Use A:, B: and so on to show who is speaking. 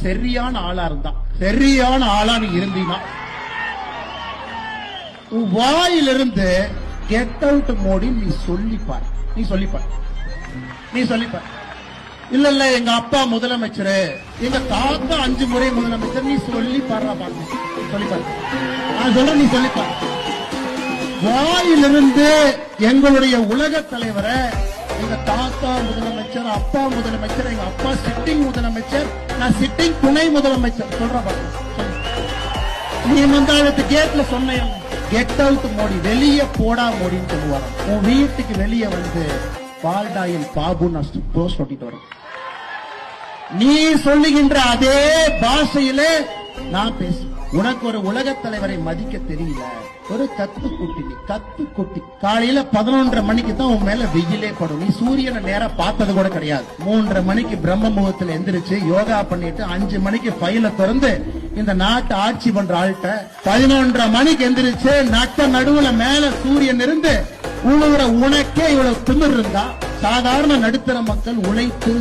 A: சரியான ஆளா இருந்தா, சரியான ஆளா நீ இருந்தீனா, உன் வாயிலிருந்து கெட் அவுட் மோடி நீ சொல்லிப்பார். நீ சொல்லிப்பார். நீ சொல்லிப்பார். இல்ல இல்ல எங்க அப்பா முதலமைச்சர், எங்க தாத்தா 5 முறை முதலமைச்சர், நீ சொல்லி பாரு. சொல்லிப்பாரு. நான் சொல்றேன், நீ சொல்லிப்பாரு. வாயிலிருந்து எங்களுடைய உலக தலைவரை, எங்க தாத்தா முதலமைச்சர், அப்பா முதலமைச்சர், எங்க அப்பா சிட்டிங் முதலமைச்சர், நான் சிட்டிங் துணை முதலமைச்சர் சொல்ற பாரு. நீ மந்தாளத்து கேட்ல சொன்ன கெட் அவுட் மோடி, வெளியே போடா மோடின்னு சொல்லுவாங்க. உன் வீட்டுக்கு வெளியே வந்து பால்டாயில் பாபு போஸ்ட் ஒட்டிட்டு வரும். நீ சொல்லுகின்ற அதே பாஷையிலே நான் பேசுவேன். உனக்கு ஒரு உலக தலைவரை மதிக்க தெரியல, ஒரு கத்து குட்டி. நீ கத்து குட்டி. காலையில 11:30 மணிக்கு தான் உன் மேல வெயிலே படும். நீ சூரியனை நேரா பார்த்தது கூட கிடையாது. 3:30 மணிக்கு பிரம்ம முகூர்த்தத்துல எந்திரிச்சு யோகா பண்ணிட்டு 5 மணிக்கு ஃபைல திறந்து இந்த நாட்டை ஆட்சி பண்ற ஆள்கிட்ட 11:30 மணிக்கு எந்திரிச்சு நட்ட நடுவுல மேல சூரியன் இருந்து உணவுற உனக்கே இவ்வளவு திமிர் இருந்தா, சாதாரண நடுத்தர மக்கள் உழைத்து